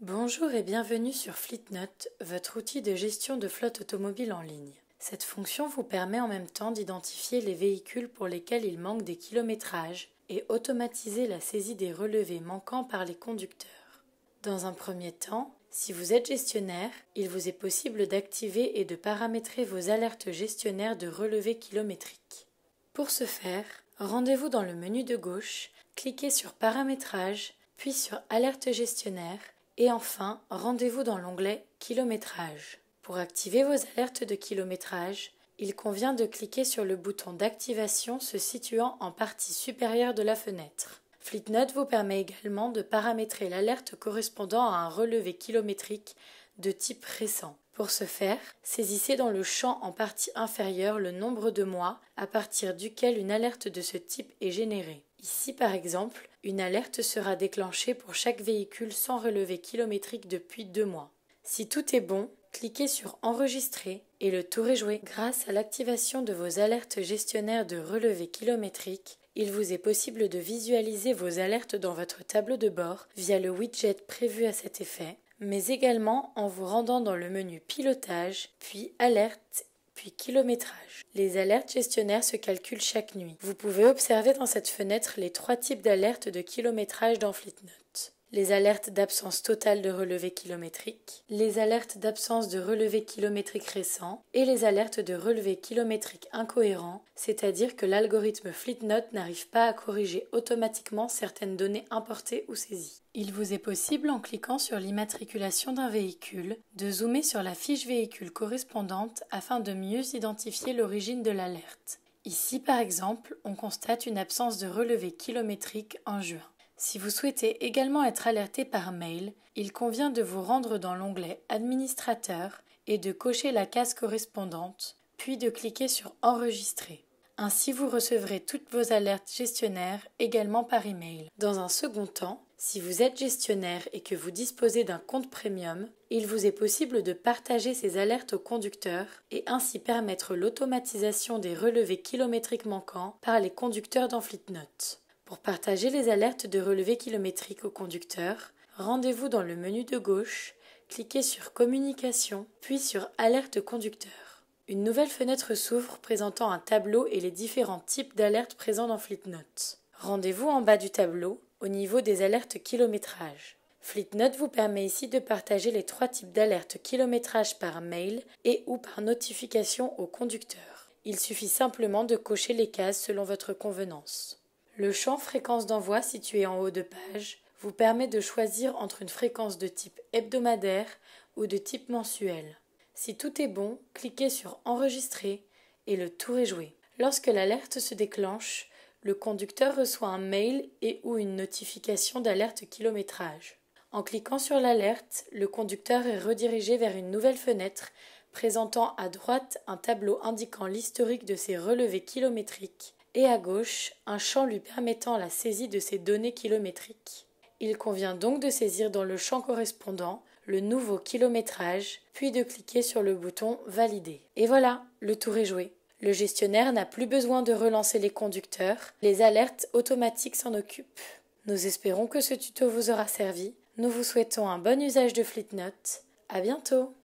Bonjour et bienvenue sur Fleetnote, votre outil de gestion de flotte automobile en ligne. Cette fonction vous permet en même temps d'identifier les véhicules pour lesquels il manque des kilométrages et automatiser la saisie des relevés manquants par les conducteurs. Dans un premier temps, si vous êtes gestionnaire, il vous est possible d'activer et de paramétrer vos alertes gestionnaires de relevés kilométriques. Pour ce faire, rendez-vous dans le menu de gauche, cliquez sur Paramétrage, puis sur Alerte gestionnaire, et enfin, rendez-vous dans l'onglet Kilométrage. Pour activer vos alertes de kilométrage, il convient de cliquer sur le bouton d'activation se situant en partie supérieure de la fenêtre. Fleetnote vous permet également de paramétrer l'alerte correspondant à un relevé kilométrique de type récent. Pour ce faire, saisissez dans le champ en partie inférieure le nombre de mois à partir duquel une alerte de ce type est générée. Ici, par exemple, une alerte sera déclenchée pour chaque véhicule sans relevé kilométrique depuis 2 mois. Si tout est bon, cliquez sur Enregistrer et le tour est joué. Grâce à l'activation de vos alertes gestionnaires de relevé kilométrique, il vous est possible de visualiser vos alertes dans votre tableau de bord via le widget prévu à cet effet, mais également en vous rendant dans le menu Pilotage, puis Alerte, puis Kilométrage. Les alertes gestionnaires se calculent chaque nuit. Vous pouvez observer dans cette fenêtre les 3 types d'alertes de kilométrage dans Fleetnote. Les alertes d'absence totale de relevé kilométrique, les alertes d'absence de relevé kilométrique récent et les alertes de relevé kilométrique incohérent, c'est-à-dire que l'algorithme Fleetnote n'arrive pas à corriger automatiquement certaines données importées ou saisies. Il vous est possible, en cliquant sur l'immatriculation d'un véhicule, de zoomer sur la fiche véhicule correspondante afin de mieux identifier l'origine de l'alerte. Ici, par exemple, on constate une absence de relevé kilométrique en juin. Si vous souhaitez également être alerté par mail, il convient de vous rendre dans l'onglet Administrateur et de cocher la case correspondante, puis de cliquer sur Enregistrer. Ainsi, vous recevrez toutes vos alertes gestionnaires également par email. Dans un second temps, si vous êtes gestionnaire et que vous disposez d'un compte premium, il vous est possible de partager ces alertes aux conducteurs et ainsi permettre l'automatisation des relevés kilométriques manquants par les conducteurs dans Fleetnote. Pour partager les alertes de relevés kilométriques aux conducteurs, rendez-vous dans le menu de gauche, cliquez sur Communication, puis sur Alerte conducteur. Une nouvelle fenêtre s'ouvre présentant un tableau et les différents types d'alertes présents dans Fleetnote. Rendez-vous en bas du tableau, au niveau des alertes kilométrage. Fleetnote vous permet ici de partager les 3 types d'alertes kilométrage par mail et ou par notification aux conducteurs. Il suffit simplement de cocher les cases selon votre convenance. Le champ fréquence d'envoi situé en haut de page vous permet de choisir entre une fréquence de type hebdomadaire ou de type mensuel. Si tout est bon, cliquez sur Enregistrer et le tour est joué. Lorsque l'alerte se déclenche, le conducteur reçoit un mail et ou une notification d'alerte kilométrage. En cliquant sur l'alerte, le conducteur est redirigé vers une nouvelle fenêtre présentant à droite un tableau indiquant l'historique de ses relevés kilométriques et à gauche un champ lui permettant la saisie de ces données kilométriques. Il convient donc de saisir dans le champ correspondant le nouveau kilométrage, puis de cliquer sur le bouton Valider. Et voilà, le tour est joué. Le gestionnaire n'a plus besoin de relancer les conducteurs, les alertes automatiques s'en occupent. Nous espérons que ce tuto vous aura servi. Nous vous souhaitons un bon usage de Fleetnote. À bientôt!